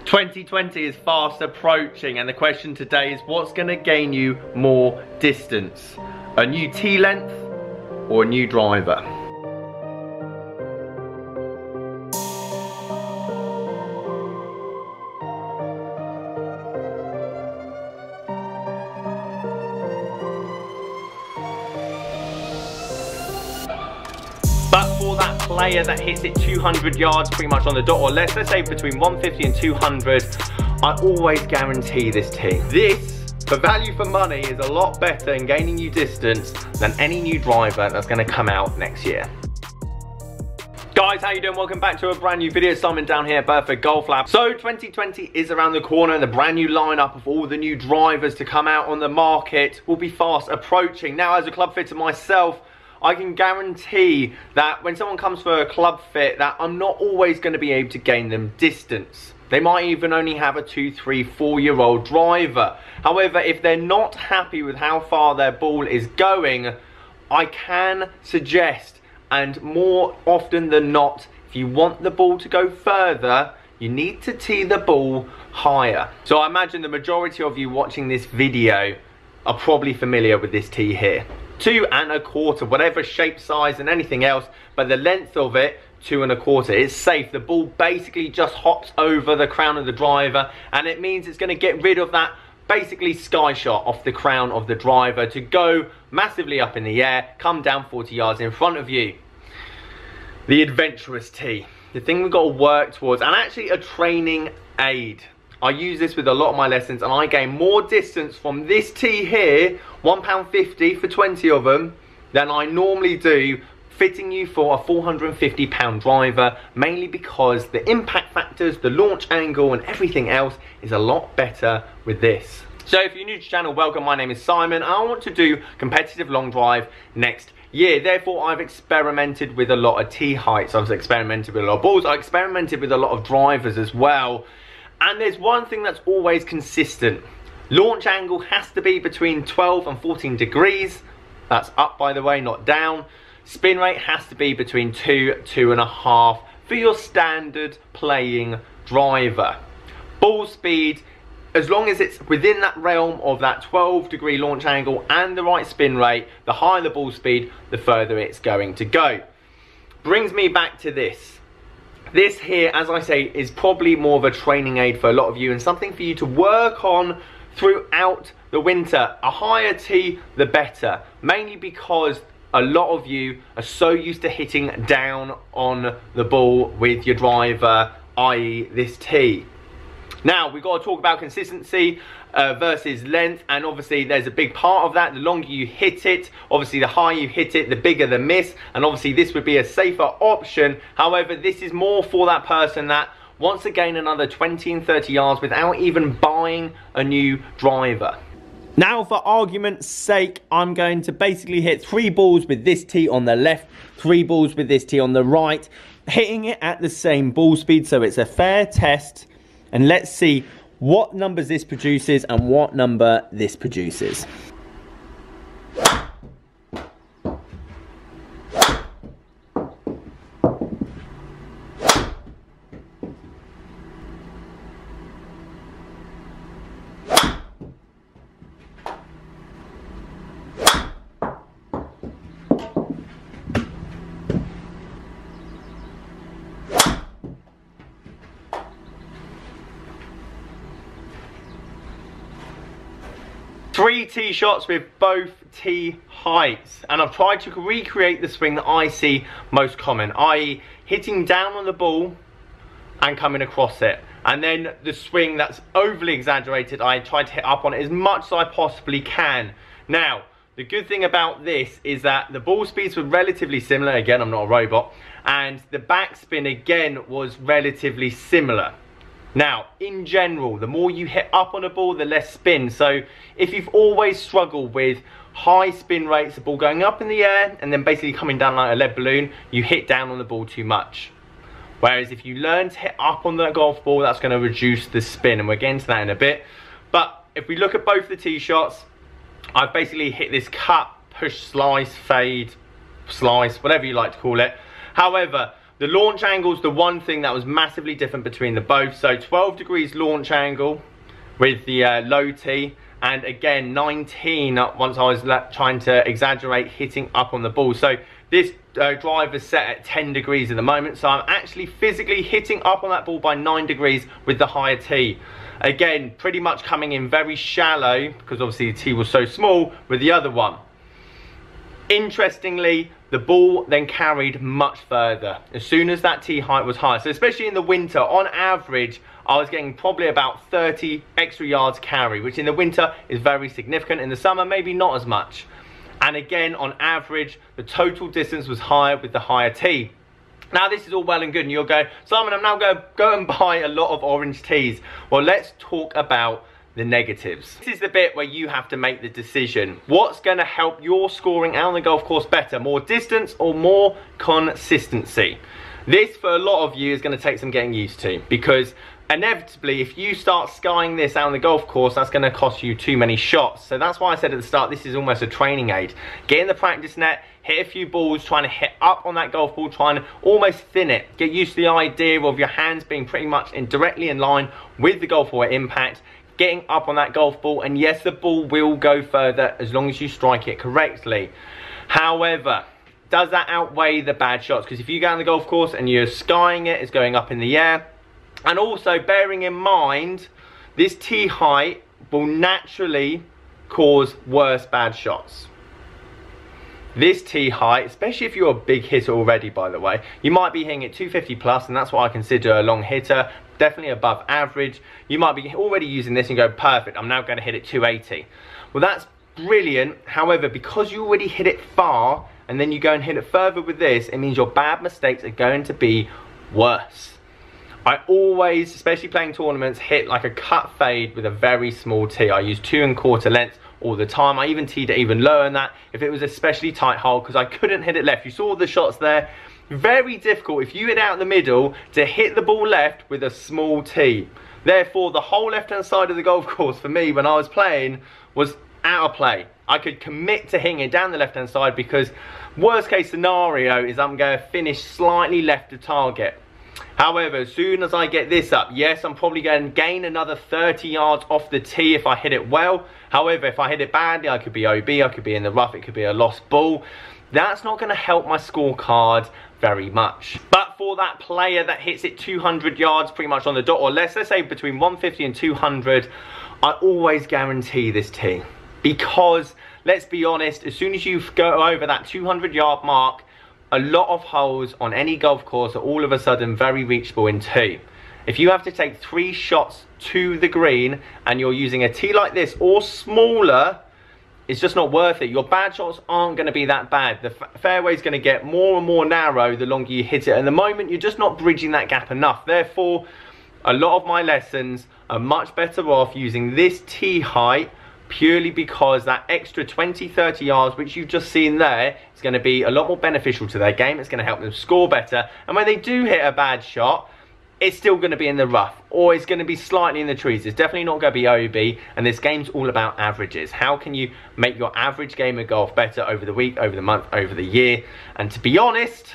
2020 is fast approaching, and the question today is, what's going to gain you more distance? A new tee length or a new driver? But for that player that hits it 200 yards pretty much on the dot, or let's say between 150 and 200, I always guarantee this tee. This, for value for money, is a lot better in gaining you distance than any new driver that's going to come out next year. Guys, how you doing? Welcome back to a brand new video. Simon down here at Burford Golf Lab. So 2020 is around the corner, and the brand new lineup of all the new drivers to come out on the market will be fast approaching. Now, as a club fitter myself, I can guarantee that when someone comes for a club fit, that I'm not always going to be able to gain them distance. They might even only have a 2, 3, 4-year-old driver. However, if they're not happy with how far their ball is going, I can suggest, and more often than not, if you want the ball to go further, you need to tee the ball higher. So I imagine the majority of you watching this video are probably familiar with this tee here. 2 1/4, whatever shape, size and anything else, but the length of it, 2 1/4. It's safe. The ball basically just hops over the crown of the driver, and it means it's going to get rid of that basically sky shot off the crown of the driver to go massively up in the air, come down 40 yards in front of you. The adventurous tee, the thing we've got to work towards, and actually a training aid. I use this with a lot of my lessons, and I gain more distance from this tee here, £1.50 for 20 of them, than I normally do fitting you for a £450 driver, mainly because the impact factors, the launch angle and everything else is a lot better with this. So if you're new to the channel, welcome. My name is Simon. I want to do competitive long drive next year. Therefore, I've experimented with a lot of tee heights. I've experimented with a lot of balls. I experimented with a lot of drivers as well. And there's one thing that's always consistent. Launch angle has to be between 12 and 14 degrees. That's up, by the way, not down. Spin rate has to be between 2, 2.5 for your standard playing driver. Ball speed, as long as it's within that realm of that 12-degree launch angle and the right spin rate, the higher the ball speed, the further it's going to go. Brings me back to this. This here, as I say, is probably more of a training aid for a lot of you and something for you to work on throughout the winter. A higher tee, the better. Mainly because a lot of you are so used to hitting down on the ball with your driver, i.e. this tee. Now, we've got to talk about consistency versus length, and obviously there's a big part of that. The longer you hit it, obviously the higher you hit it, the bigger the miss, and obviously this would be a safer option. However, this is more for that person that wants to gain another 20 and 30 yards without even buying a new driver. Now, for argument's sake, I'm going to basically hit 3 balls with this tee on the left, 3 balls with this tee on the right, hitting it at the same ball speed, so it's a fair test. And let's see what numbers this produces and what number this produces. Three tee shots with both tee heights, and I've tried to recreate the swing that I see most common, i.e. hitting down on the ball and coming across it. And then the swing that's overly exaggerated, I try to hit up on it as much as I possibly can. Now, the good thing about this is that the ball speeds were relatively similar. Again, I'm not a robot. And the backspin, again, was relatively similar. Now, in general, the more you hit up on a ball, the less spin. So if you've always struggled with high spin rates, the ball going up in the air and then basically coming down like a lead balloon, you hit down on the ball too much. Whereas if you learn to hit up on the golf ball, that's going to reduce the spin, and we'll get into that in a bit. But if we look at both the tee shots, I've basically hit this cut, push, slice, fade, slice, whatever you like to call it. However, the launch angle is the one thing that was massively different between the both. So 12 degrees launch angle with the low tee, and again 19 once I was trying to exaggerate hitting up on the ball. So this drive is set at 10 degrees at the moment, so I'm actually physically hitting up on that ball by 9 degrees with the higher tee. Again, pretty much coming in very shallow because obviously the tee was so small with the other one. Interestingly, the ball then carried much further as soon as that tee height was higher. So especially in the winter, on average, I was getting probably about 30 extra yards carry, which in the winter is very significant. In the summer, maybe not as much. And again, on average, the total distance was higher with the higher tee. Now, this is all well and good, and you'll go, Simon, I'm now going to go and buy a lot of orange tees. Well, let's talk about the negatives. This is the bit where you have to make the decision. What's going to help your scoring out on the golf course better? More distance or more consistency? This, for a lot of you, is going to take some getting used to, because inevitably, if you start skying this out on the golf course, that's going to cost you too many shots. So that's why I said at the start, this is almost a training aid. Get in the practice net, hit a few balls, trying to hit up on that golf ball, trying to almost thin it. Get used to the idea of your hands being pretty much directly in line with the golf ball at impact, getting up on that golf ball, and yes, the ball will go further as long as you strike it correctly. However, does that outweigh the bad shots? Because if you go on the golf course and you're skying it, it's going up in the air. And also bearing in mind, this tee height will naturally cause worse bad shots. This tee height, especially if you're a big hitter already, by the way, you might be hitting it 250 plus, and that's what I consider a long hitter, definitely above average. You might be already using this and go, perfect, I'm now going to hit it 280. Well, that's brilliant. However, because you already hit it far, and then you go and hit it further with this, it means your bad mistakes are going to be worse. I always, especially playing tournaments, hit like a cut fade with a very small tee. I use 2 1/4 lengths all the time. I even teed it even lower than that if it was a especially tight hole, because I couldn't hit it left. You saw the shots there. Very difficult if you hit out the middle to hit the ball left with a small tee. Therefore, the whole left-hand side of the golf course for me when I was playing was out of play. I could commit to hitting it down the left-hand side because worst case scenario is I'm going to finish slightly left of target. However, as soon as I get this up, yes, I'm probably going to gain another 30 yards off the tee if I hit it well. However, if I hit it badly, I could be OB, I could be in the rough, it could be a lost ball. That's not going to help my scorecard very much. But for that player that hits it 200 yards pretty much on the dot, or let's say between 150 and 200, I always guarantee this tee. Because, let's be honest, as soon as you go over that 200-yard mark, a lot of holes on any golf course are all of a sudden very reachable in 2. If you have to take 3 shots to the green and you're using a tee like this or smaller, it's just not worth it. Your bad shots aren't going to be that bad. The fairway is going to get more and more narrow the longer you hit it. And the moment, you're just not bridging that gap enough. Therefore, a lot of my lessons are much better off using this tee height, purely because that extra 20-30 yards which you've just seen there is going to be a lot more beneficial to their game. It's going to help them score better, and when they do hit a bad shot, it's still going to be in the rough, or it's going to be slightly in the trees. It's definitely not going to be OB, and this game's all about averages. How can you make your average game of golf better over the week, over the month, over the year? And to be honest,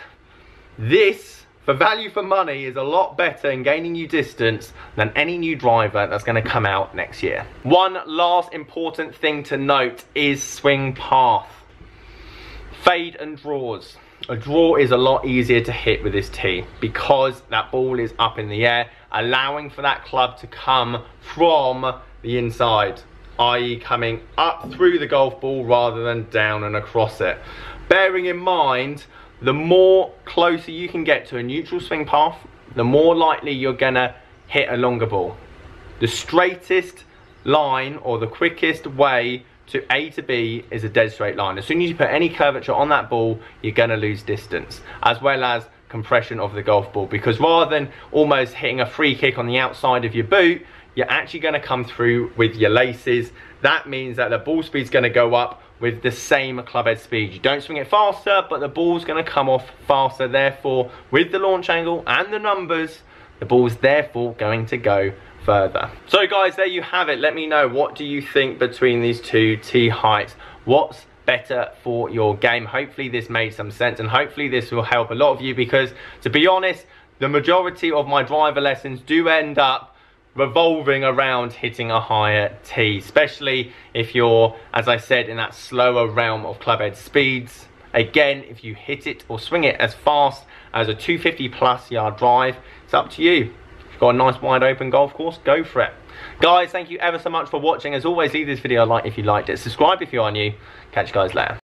this, for value for money, is a lot better in gaining you distance than any new driver that's going to come out next year. One last important thing to note is swing path. Fade and draws. A draw is a lot easier to hit with this tee because that ball is up in the air, allowing for that club to come from the inside, i.e. coming up through the golf ball rather than down and across it. Bearing in mind, the more closer you can get to a neutral swing path, the more likely you're gonna hit a longer ball. The straightest line, or the quickest way to A to B, is a dead straight line. As soon as you put any curvature on that ball, you're gonna lose distance, as well as compression of the golf ball, because rather than almost hitting a free kick on the outside of your boot, you're actually gonna come through with your laces. That means that the ball speed's gonna go up with the same club head speed. You don't swing it faster, but the ball's going to come off faster. Therefore, with the launch angle and the numbers, the ball's therefore going to go further. So guys, there you have it. Let me know, what do you think between these two tee heights? What's better for your game. Hopefully this made some sense, and hopefully this will help a lot of you, because to be honest, the majority of my driver lessons do end up revolving around hitting a higher tee, especially if you're, as I said, in that slower realm of clubhead speeds. Again, if you hit it or swing it as fast as a 250 plus yard drive, it's up to you. If you've got a nice wide open golf course, go for it. Guys, thank you ever so much for watching. As always, leave this video a like if you liked it. Subscribe if you are new. Catch you guys later.